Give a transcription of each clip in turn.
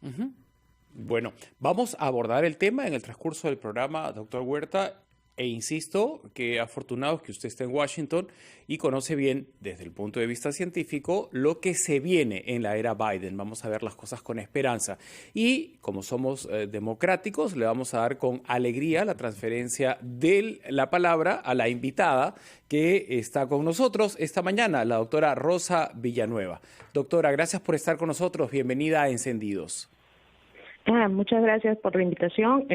Ujú. Bueno, vamos a abordar el tema en el transcurso del programa, doctor Huerta, e insisto que afortunado que usted está en Washington y conoce bien, desde el punto de vista científico, lo que se viene en la era Biden. Vamos a ver las cosas con esperanza. Y como somos democráticos, le vamos a dar con alegría la transferencia de la palabra a la invitada que está con nosotros esta mañana, la doctora Rosa Villanueva. Doctora, gracias por estar con nosotros. Bienvenida a Encendidos. Muchas gracias por la invitación.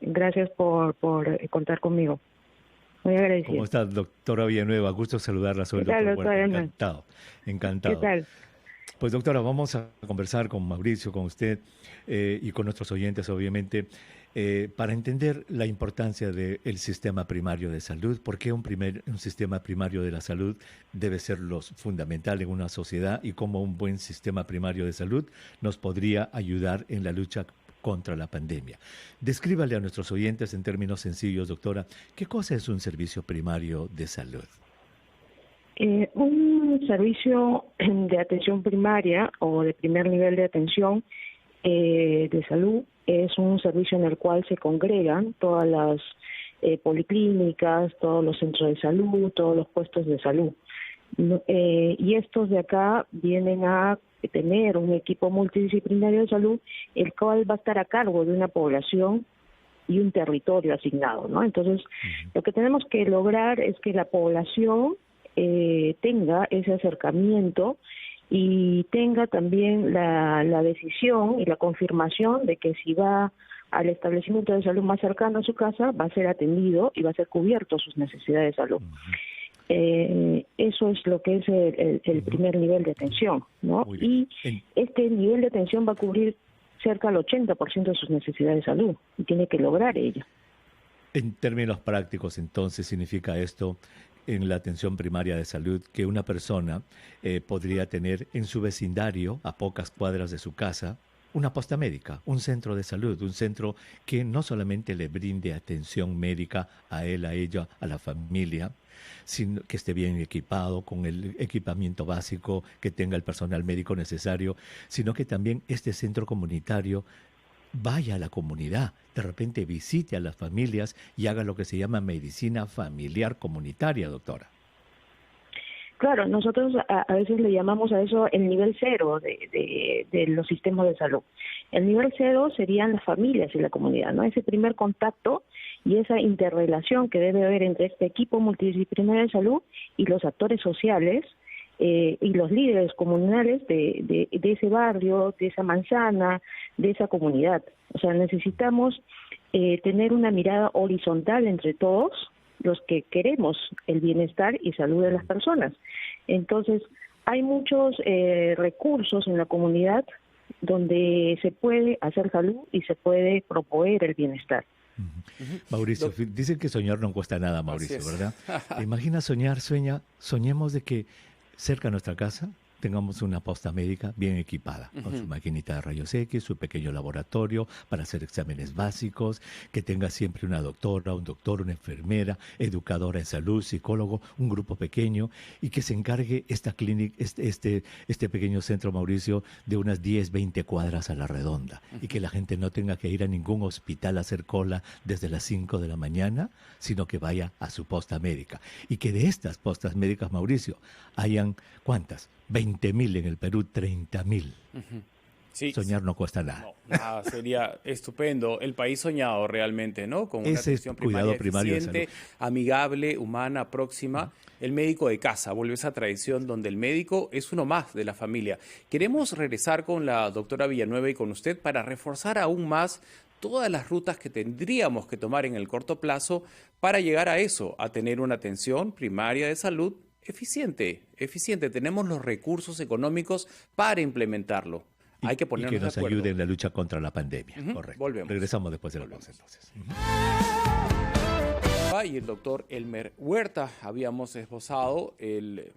Gracias por contar conmigo. Muy agradecido. ¿Cómo está, doctora Villanueva? Gusto saludarla. Soy el doctor Huerta. Encantado. ¿Qué tal? Pues, doctora, vamos a conversar con Mauricio, con usted y con nuestros oyentes, obviamente, para entender la importancia del sistema primario de salud. ¿Por qué un sistema primario de la salud debe ser lo fundamental en una sociedad y cómo un buen sistema primario de salud nos podría ayudar en la lucha contra la pandemia? Descríbale a nuestros oyentes en términos sencillos, doctora, ¿qué cosa es un servicio primario de salud? Un servicio de atención primaria o de primer nivel de atención de salud es un servicio en el cual se congregan todas las policlínicas, todos los centros de salud, todos los puestos de salud. Y estos de acá vienen a tener un equipo multidisciplinario de salud, el cual va a estar a cargo de una población y un territorio asignado, ¿no? Entonces, lo que tenemos que lograr es que la población tenga ese acercamiento y tenga también la decisión y la confirmación de que si va al establecimiento de salud más cercano a su casa, va a ser atendido y va a ser cubierto sus necesidades de salud. Eso es lo que es el primer nivel de atención, ¿no? Y este nivel de atención va a cubrir cerca del 80% de sus necesidades de salud y tiene que lograr ello. En términos prácticos, entonces, significa esto en la atención primaria de salud que una persona podría tener en su vecindario, a pocas cuadras de su casa, una posta médica, un centro de salud, un centro que no solamente le brinde atención médica a él, a ella, a la familia, sino que esté bien equipado con el equipamiento básico, que tenga el personal médico necesario, sino que también este centro comunitario vaya a la comunidad, de repente visite a las familias y haga lo que se llama medicina familiar comunitaria, doctora. Claro, nosotros a veces le llamamos a eso el nivel cero de los sistemas de salud. El nivel cero serían las familias y la comunidad, ¿no? Ese primer contacto y esa interrelación que debe haber entre este equipo multidisciplinario de salud y los actores sociales y los líderes comunales de ese barrio, de esa manzana, de esa comunidad. O sea, necesitamos tener una mirada horizontal entre todos los que queremos el bienestar y salud de las personas. Entonces, hay muchos recursos en la comunidad donde se puede hacer salud y se puede promover el bienestar. Mauricio, dicen que soñar no cuesta nada, Mauricio, ¿verdad? Imagina soñemos de que cerca de nuestra casa tengamos una posta médica bien equipada, con su maquinita de rayos X, su pequeño laboratorio para hacer exámenes básicos, que tenga siempre una doctora, un doctor, una enfermera, educadora en salud, psicólogo, un grupo pequeño, y que se encargue esta clínica, este pequeño centro, Mauricio, de unas 10, 20 cuadras a la redonda, y que la gente no tenga que ir a ningún hospital a hacer cola desde las 5 de la mañana, sino que vaya a su posta médica. Y que de estas postas médicas, Mauricio, hayan, ¿cuántas? 20.000 en el Perú, 30.000. Sí, soñar no cuesta nada. No, nada, sería estupendo. El país soñado realmente, ¿no? Con una atención primaria eficiente, amigable, humana, próxima. El médico de casa, vuelve esa tradición donde el médico es uno más de la familia. Queremos regresar con la doctora Villanueva y con usted para reforzar aún más todas las rutas que tendríamos que tomar en el corto plazo para llegar a eso, a tener una atención primaria de salud eficiente. Tenemos los recursos económicos para implementarlo. Hay que ponernos y que nos de acuerdo. ayude en la lucha contra la pandemia. Correcto. Volvemos. Regresamos después de la pausa entonces. Y el doctor Elmer Huerta, habíamos esbozado el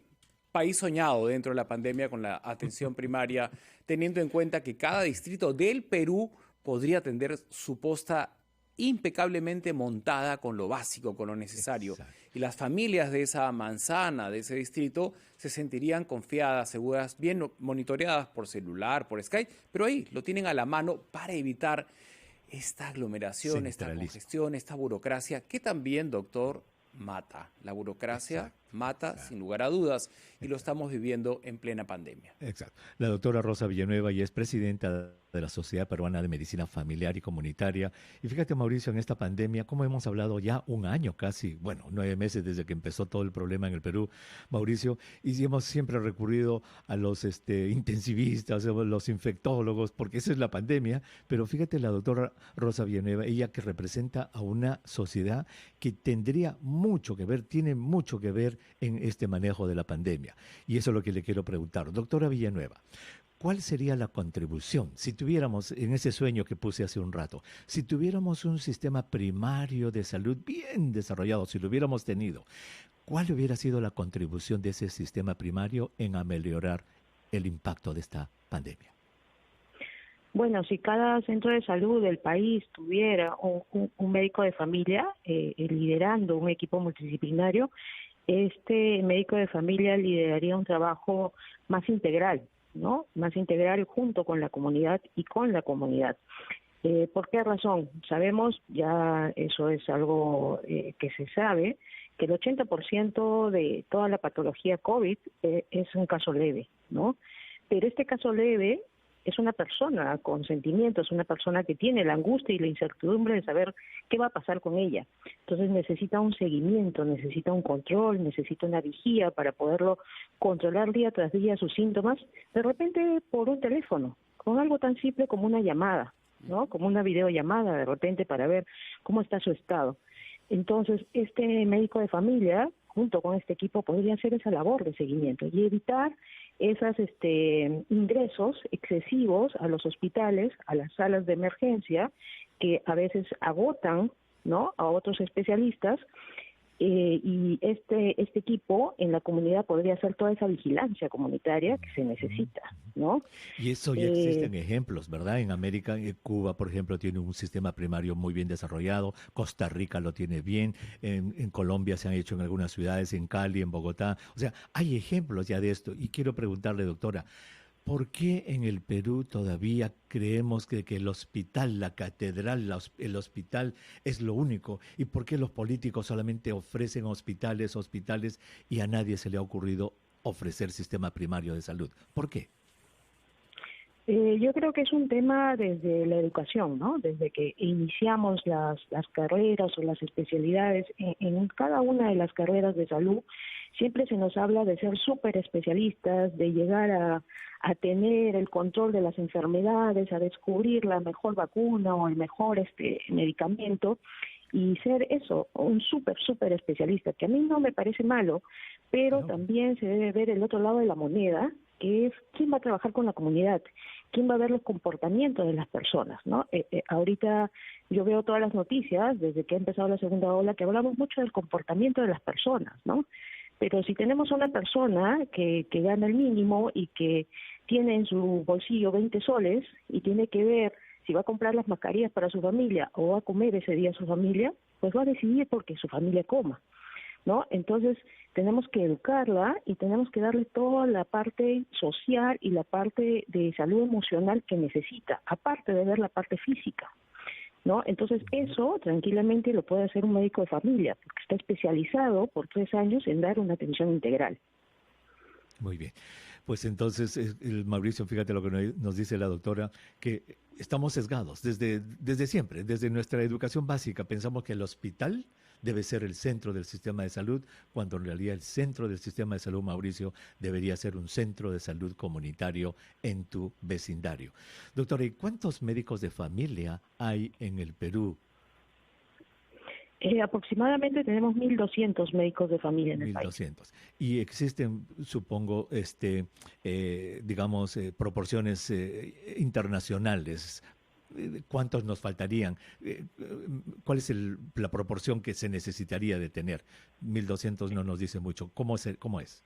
país soñado dentro de la pandemia con la atención primaria, teniendo en cuenta que cada distrito del Perú podría atender su posta impecablemente montada con lo básico, con lo necesario. Exacto. Y las familias de esa manzana, de ese distrito, se sentirían confiadas, seguras, bien monitoreadas por celular, por Skype, pero ahí lo tienen a la mano para evitar esta aglomeración, esta congestión, esta burocracia, que también, doctor, mata. La burocracia mata, sin lugar a dudas, y lo estamos viviendo en plena pandemia. Exacto. La doctora Rosa Villanueva ya es presidenta de la Sociedad Peruana de Medicina Familiar y Comunitaria. Y fíjate, Mauricio, en esta pandemia, como hemos hablado ya un año casi, 9 meses desde que empezó todo el problema en el Perú, Mauricio, y hemos siempre recurrido a los intensivistas, a los infectólogos, porque esa es la pandemia. Pero fíjate, la doctora Rosa Villanueva, ella que representa a una sociedad que tendría mucho que ver, tiene mucho que ver en este manejo de la pandemia. Y eso es lo que le quiero preguntar. Doctora Villanueva, ¿cuál sería la contribución si tuviéramos, en ese sueño que puse hace un rato, si tuviéramos un sistema primario de salud bien desarrollado, si lo hubiéramos tenido, cuál hubiera sido la contribución de ese sistema primario en ameliorar el impacto de esta pandemia? Bueno, si cada centro de salud del país tuviera un médico de familia liderando un equipo multidisciplinario, este médico de familia lideraría un trabajo más integral, ¿no? Más integral junto con la comunidad y con la comunidad. ¿Por qué razón? Sabemos, ya eso es algo que se sabe, que el 80% de toda la patología COVID es un caso leve, ¿no? Pero este caso leve es una persona con sentimientos, una persona que tiene la angustia y la incertidumbre de saber qué va a pasar con ella. Entonces necesita un seguimiento, necesita un control, necesita una vigía para poderlo controlar día tras día sus síntomas, de repente por un teléfono, con algo tan simple como una llamada, ¿no? Como una videollamada de repente para ver cómo está su estado. Entonces, este médico de familia, junto con este equipo, podría hacer esa labor de seguimiento y evitar esos ingresos excesivos a los hospitales, a las salas de emergencia, que a veces agotan, ¿no?, a otros especialistas, y este equipo en la comunidad podría hacer toda esa vigilancia comunitaria que se necesita, ¿no? Y eso ya existen ejemplos, ¿verdad? En América, Cuba, por ejemplo, tiene un sistema primario muy bien desarrollado, Costa Rica lo tiene bien, en Colombia se han hecho en algunas ciudades, en Cali, en Bogotá. O sea, hay ejemplos ya de esto. Y quiero preguntarle, doctora, ¿por qué en el Perú todavía creemos que el hospital, la catedral, el hospital es lo único? ¿Y por qué los políticos solamente ofrecen hospitales y a nadie se le ha ocurrido ofrecer sistema primario de salud? ¿Por qué? Yo creo que es un tema desde la educación, ¿no? Desde que iniciamos las carreras o las especialidades, en cada una de las carreras de salud, siempre se nos habla de ser súper especialistas, de llegar a tener el control de las enfermedades, a descubrir la mejor vacuna o el mejor medicamento, y ser eso, un súper especialista, que a mí no me parece malo, pero también se debe ver el otro lado de la moneda, que es quién va a trabajar con la comunidad, quién va a ver los comportamientos de las personas, ¿no? Ahorita yo veo todas las noticias, desde que ha empezado la segunda ola, que hablamos mucho del comportamiento de las personas, ¿no? Pero si tenemos una persona que gana el mínimo y que tiene en su bolsillo 20 soles y tiene que ver si va a comprar las mascarillas para su familia o va a comer ese día su familia, pues va a decidir porque su familia coma, ¿no? Entonces tenemos que educarla y tenemos que darle toda la parte social y la parte de salud emocional que necesita, aparte de ver la parte física, ¿no? Entonces eso tranquilamente lo puede hacer un médico de familia, porque está especializado por 3 años en dar una atención integral. Muy bien. Pues entonces, Mauricio, fíjate lo que nos dice la doctora, que estamos sesgados desde siempre, desde nuestra educación básica. Pensamos que el hospital debe ser el centro del sistema de salud, cuando en realidad el centro del sistema de salud, Mauricio, debería ser un centro de salud comunitario en tu vecindario. Doctora, ¿y cuántos médicos de familia hay en el Perú? Aproximadamente tenemos 1.200 médicos de familia en el país. 1.200. Y existen, supongo, proporciones internacionales. ¿Cuántos nos faltarían? ¿Cuál es la proporción que se necesitaría de tener? 1.200 no nos dice mucho. ¿Cómo es?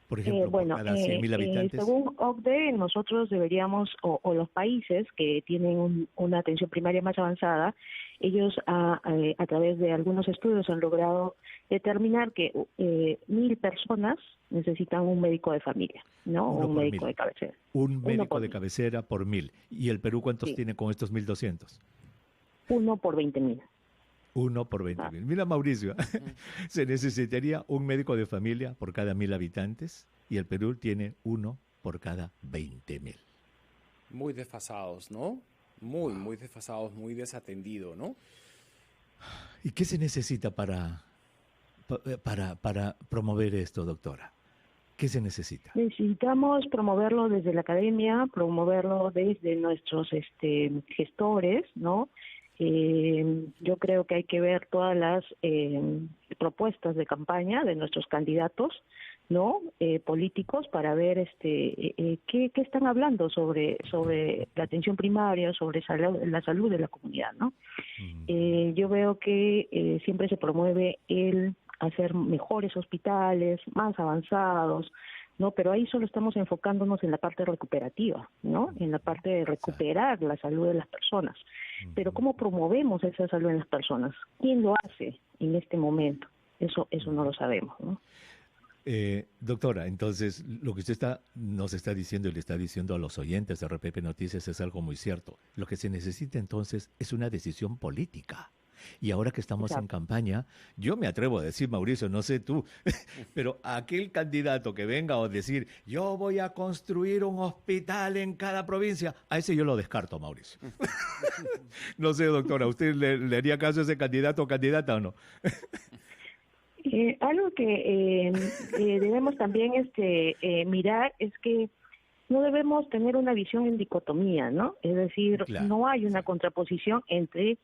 Por ejemplo, por cada 100.000 habitantes. Según OCDE, nosotros deberíamos, o los países que tienen una atención primaria más avanzada, ellos a través de algunos estudios han logrado determinar que 1.000 personas necesitan un médico de familia, ¿no? Un médico de cabecera. Un médico de cabecera por 1.000. ¿Y el Perú cuántos tiene con estos 1.200? 1 por 20.000. 1 por 20.000. Mira, Mauricio, se necesitaría un médico de familia por cada 1.000 habitantes y el Perú tiene 1 por cada 20.000. Muy desfasados, ¿no? Muy desfasados, muy desatendido, ¿no? ¿Y qué se necesita para promover esto, doctora? ¿Qué se necesita? Necesitamos promoverlo desde la academia, promoverlo desde nuestros gestores, ¿no? Yo creo que hay que ver todas las propuestas de campaña de nuestros candidatos, ¿no? Políticos, para ver qué están hablando sobre la atención primaria, sobre la salud de la comunidad, ¿no? Yo veo que siempre se promueve el hacer mejores hospitales, más avanzados, ¿no? Pero ahí solo estamos enfocándonos en la parte recuperativa, ¿no? En la parte de recuperar la salud de las personas. Pero ¿cómo promovemos esa salud en las personas? ¿Quién lo hace en este momento? Eso no lo sabemos, ¿no? Doctora, entonces lo que usted nos está diciendo y le está diciendo a los oyentes de RPP Noticias es algo muy cierto. Lo que se necesita entonces es una decisión política. Y ahora que estamos en campaña, yo me atrevo a decir, Mauricio, no sé tú, pero aquel candidato que venga a decir, yo voy a construir un hospital en cada provincia, a ese yo lo descarto, Mauricio. No sé, doctora, ¿usted le haría caso a ese candidato o candidata o no? Algo que debemos también mirar es que no debemos tener una visión en dicotomía, ¿no? Es decir, no hay una contraposición entre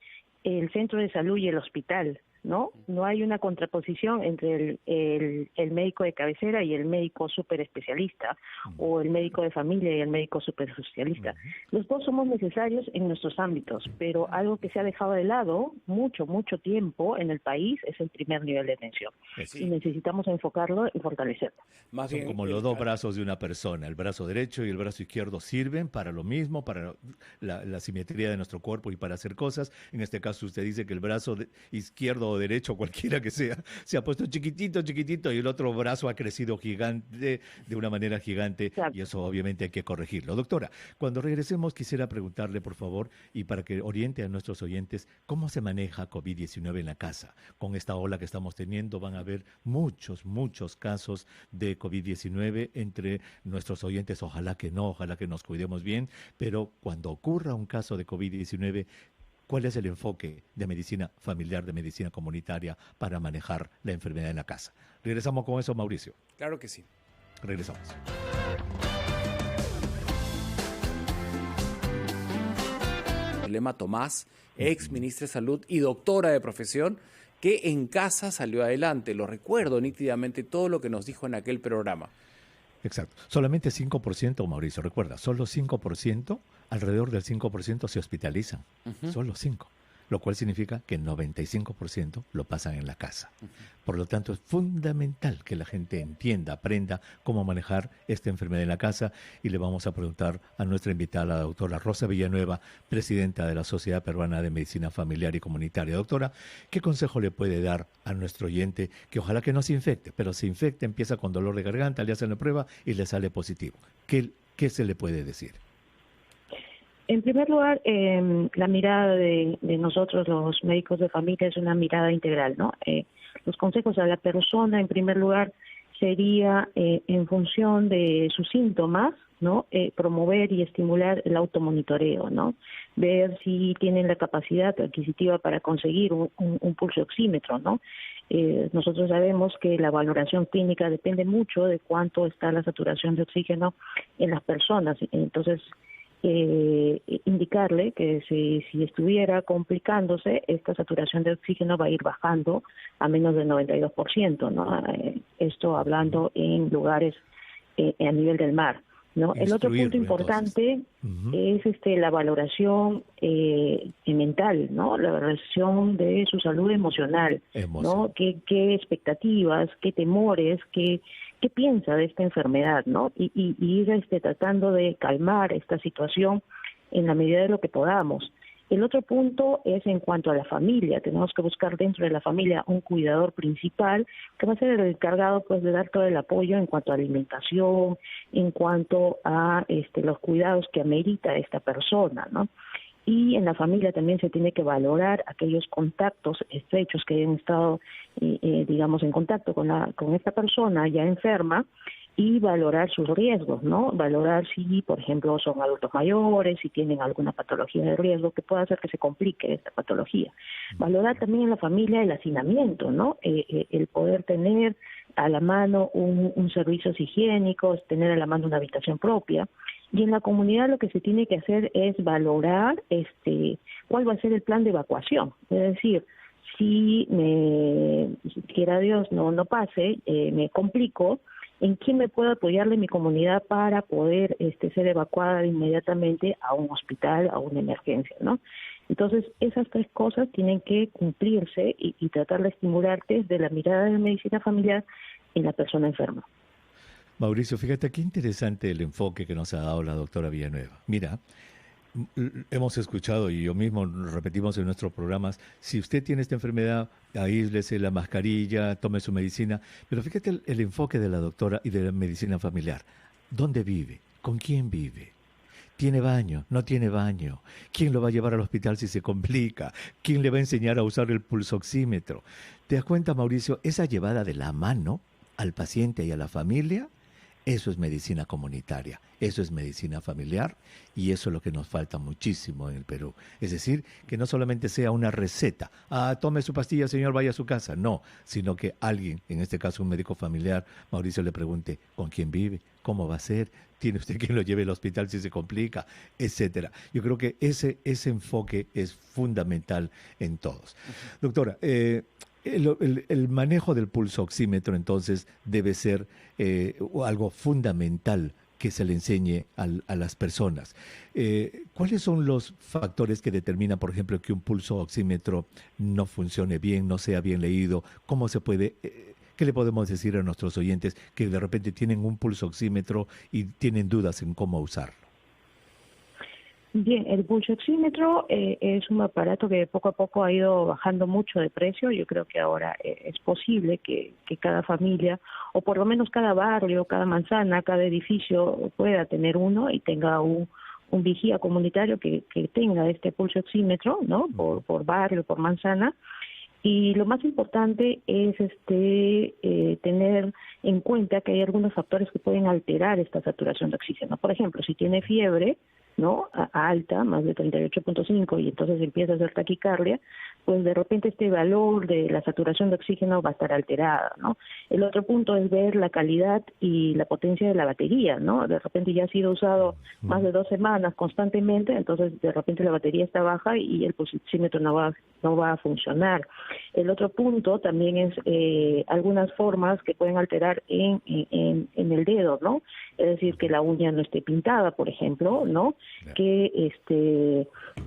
el centro de salud y el hospital, ¿no? No hay una contraposición entre el médico de cabecera y el médico súper especialista, o el médico de familia y el médico súper especialista. Los dos somos necesarios en nuestros ámbitos, pero algo que se ha dejado de lado mucho mucho tiempo en el país es el primer nivel de atención. Y necesitamos enfocarlo y fortalecerlo. Más bien, son como los dos brazos de una persona. El brazo derecho y el brazo izquierdo sirven para lo mismo, para la simetría de nuestro cuerpo y para hacer cosas. En este caso usted dice que el brazo izquierdo o derecho, cualquiera que sea, se ha puesto chiquitito y el otro brazo ha crecido gigante, de una manera gigante. Exacto. Y eso obviamente hay que corregirlo. Doctora, cuando regresemos quisiera preguntarle, por favor, y para que oriente a nuestros oyentes, ¿cómo se maneja COVID-19 en la casa? Con esta ola que estamos teniendo van a haber muchos casos de COVID-19 entre nuestros oyentes. Ojalá que no, ojalá que nos cuidemos bien, pero cuando ocurra un caso de COVID-19, ¿cuál es el enfoque de medicina familiar, de medicina comunitaria para manejar la enfermedad en la casa? Regresamos con eso, Mauricio. Claro que sí. Regresamos. Lema Tomás, ex ministra de Salud y doctora de profesión, que en casa salió adelante. Lo recuerdo nítidamente todo lo que nos dijo en aquel programa. Exacto. Solamente 5%, Mauricio, recuerda, solo 5%, alrededor del 5% se hospitalizan. Solo 5%. Lo cual significa que el 95% lo pasan en la casa. Por lo tanto, es fundamental que la gente entienda, aprenda cómo manejar esta enfermedad en la casa. Y le vamos a preguntar a nuestra invitada, la doctora Rosa Villanueva, presidenta de la Sociedad Peruana de Medicina Familiar y Comunitaria. Doctora, ¿qué consejo le puede dar a nuestro oyente que ojalá que no se infecte, pero se infecte, empieza con dolor de garganta, le hacen la prueba y le sale positivo? ¿Qué se le puede decir? En primer lugar, la mirada de nosotros, los médicos de familia, es una mirada integral, ¿no? Los consejos a la persona, en primer lugar, sería en función de sus síntomas, ¿no? Promover y estimular el automonitoreo, ¿no? Ver si tienen la capacidad adquisitiva para conseguir un pulso oxímetro, ¿no? Nosotros sabemos que la valoración clínica depende mucho de cuánto está la saturación de oxígeno en las personas. Entonces, indicarle que si estuviera complicándose, esta saturación de oxígeno va a ir bajando a menos del 92%, ¿no? Esto hablando en lugares a nivel del mar, ¿no? El otro punto importante es la valoración mental, ¿no? La valoración de su salud emocional, ¿no? ¿Qué expectativas, qué temores, qué qué piensa de esta enfermedad, ¿no? Y ir tratando de calmar esta situación en la medida de lo que podamos. El otro punto es en cuanto a la familia. Tenemos que buscar dentro de la familia un cuidador principal que va a ser el encargado pues de dar todo el apoyo en cuanto a alimentación, en cuanto a los cuidados que amerita esta persona, ¿no? Y en la familia también se tiene que valorar aquellos contactos estrechos que hayan estado, digamos, en contacto con esta persona ya enferma, y valorar sus riesgos, ¿no? Valorar si, por ejemplo, son adultos mayores, si tienen alguna patología de riesgo que pueda hacer que se complique esta patología. Valorar también en la familia el hacinamiento, ¿no? El poder tener a la mano un servicios higiénicos, tener a la mano una habitación propia. Y en la comunidad lo que se tiene que hacer es valorar cuál va a ser el plan de evacuación. Es decir, si quiera Dios no pase, me complico, ¿en quién me puedo apoyar de mi comunidad para poder ser evacuada inmediatamente a un hospital, a una emergencia, ¿no? Entonces, esas tres cosas tienen que cumplirse y tratar de estimularte desde la mirada de medicina familiar en la persona enferma. Mauricio, fíjate qué interesante el enfoque que nos ha dado la doctora Villanueva. Mira, hemos escuchado y yo mismo repetimos en nuestros programas, si usted tiene esta enfermedad, aíslese la mascarilla, tome su medicina, pero fíjate el enfoque de la doctora y de la medicina familiar. ¿Dónde vive? ¿Con quién vive? ¿Tiene baño? ¿No tiene baño? ¿Quién lo va a llevar al hospital si se complica? ¿Quién le va a enseñar a usar el pulsoxímetro? ¿Te das cuenta, Mauricio? Esa llevada de la mano al paciente y a la familia, eso es medicina comunitaria, eso es medicina familiar y eso es lo que nos falta muchísimo en el Perú. Es decir, que no solamente sea una receta, tome su pastilla, señor, vaya a su casa, no, sino que alguien, en este caso un médico familiar, Mauricio, le pregunte con quién vive, cómo va a ser, tiene usted quien lo lleve al hospital si se complica, etcétera. Yo creo que ese enfoque es fundamental en todos. Doctora, el manejo del pulsoxímetro entonces debe ser algo fundamental que se le enseñe a las personas. ¿Cuáles son los factores que determinan, por ejemplo, que un pulsoxímetro no funcione bien, no sea bien leído? ¿Cómo se puede, qué le podemos decir a nuestros oyentes que de repente tienen un pulsoxímetro y tienen dudas en cómo usarlo? Bien, el pulsoxímetro es un aparato que poco a poco ha ido bajando mucho de precio. Yo creo que ahora es posible que cada familia, o por lo menos cada barrio, cada manzana, cada edificio pueda tener uno y tenga un vigía comunitario que tenga este pulsoxímetro, ¿no? Por barrio, por manzana. Y lo más importante es tener en cuenta que hay algunos factores que pueden alterar esta saturación de oxígeno. Por ejemplo, si tiene fiebre, ¿no? Alta, más de 38.5, y entonces empieza a hacer taquicardia, pues de repente este valor de la saturación de oxígeno va a estar alterada, ¿no? El otro punto es ver la calidad y la potencia de la batería, ¿no? De repente ya ha sido usado más de 2 semanas constantemente, entonces de repente la batería está baja y el pulsímetro no va a funcionar. El otro punto también es algunas formas que pueden alterar en el dedo, ¿no? Es decir, que la uña no esté pintada, por ejemplo, ¿no? Que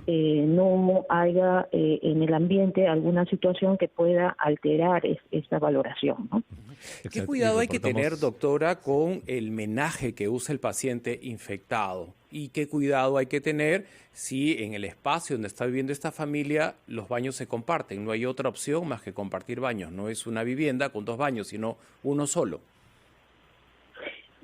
no haya en el ambiente alguna situación que pueda alterar esta valoración, ¿no? ¿Qué cuidado hay que tener, doctora, con el menaje que usa el paciente infectado? ¿Y qué cuidado hay que tener si en el espacio donde está viviendo esta familia los baños se comparten? No hay otra opción más que compartir baños. No es una vivienda con 2 baños, sino uno solo.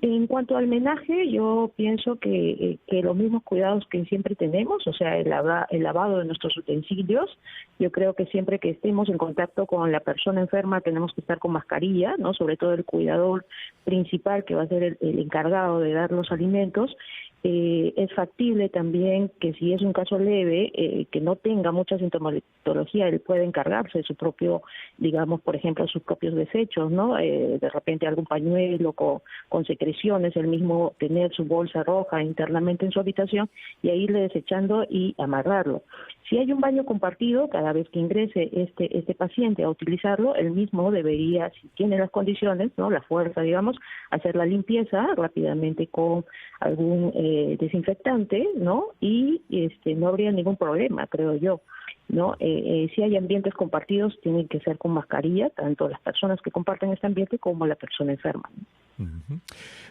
En cuanto al menaje, yo pienso que los mismos cuidados que siempre tenemos, o sea, el lavado de nuestros utensilios, yo creo que siempre que estemos en contacto con la persona enferma tenemos que estar con mascarilla, ¿no? Sobre todo el cuidador principal que va a ser el encargado de dar los alimentos. Es factible también que si es un caso leve, que no tenga mucha sintomatología, él puede encargarse de su propio, digamos, por ejemplo, sus propios desechos, ¿no? De repente algún pañuelo con secreciones, él mismo tener su bolsa roja internamente en su habitación y a irle desechando y amarrarlo. Si hay un baño compartido, cada vez que ingrese este paciente a utilizarlo, él mismo debería, si tiene las condiciones, ¿no? La fuerza, digamos, hacer la limpieza rápidamente con algún desinfectante, ¿no? Y no habría ningún problema, creo yo, ¿no? Si hay ambientes compartidos, tienen que ser con mascarilla, tanto las personas que comparten este ambiente como la persona enferma, ¿no? Ujú.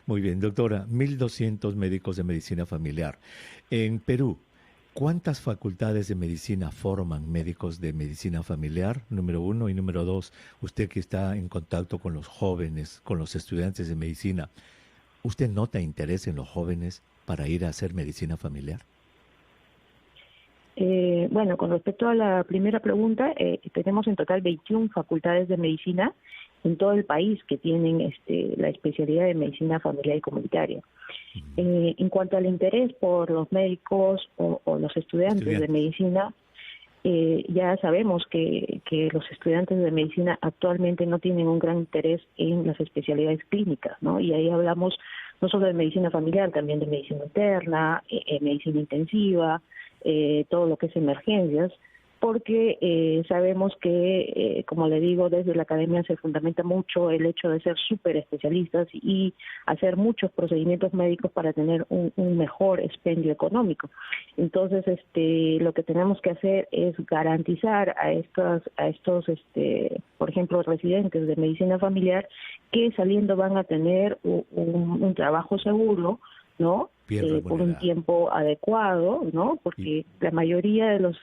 Muy bien, doctora, 1.200 médicos de medicina familiar. En Perú, ¿cuántas facultades de medicina forman médicos de medicina familiar? Número uno. Y número dos, usted que está en contacto con los jóvenes, con los estudiantes de medicina, ¿usted nota interés en los jóvenes para ir a hacer medicina familiar? Bueno, con respecto a la primera pregunta, tenemos en total 21 facultades de medicina en todo el país que tienen la especialidad de medicina familiar y comunitaria. En cuanto al interés por los médicos o los estudiantes de medicina, ya sabemos que los estudiantes de medicina actualmente no tienen un gran interés en las especialidades clínicas, ¿no? Y ahí hablamos no solo de medicina familiar, también de medicina interna, medicina intensiva, todo lo que es emergencias, porque sabemos que, como le digo, desde la academia se fundamenta mucho el hecho de ser súper especialistas y hacer muchos procedimientos médicos para tener un mejor expendio económico. Entonces, lo que tenemos que hacer es garantizar a estos, por ejemplo, residentes de medicina familiar que saliendo van a tener un trabajo seguro, ¿no? Por un tiempo adecuado, ¿no? Porque la mayoría de los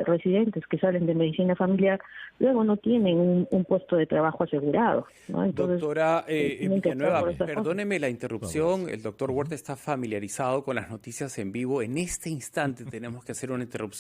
residentes que salen de medicina familiar luego no tienen un puesto de trabajo asegurado, ¿no? Entonces, doctora Villanueva, perdóneme la interrupción, el doctor Huerta está familiarizado con las noticias en vivo. En este instante tenemos que hacer una interrupción.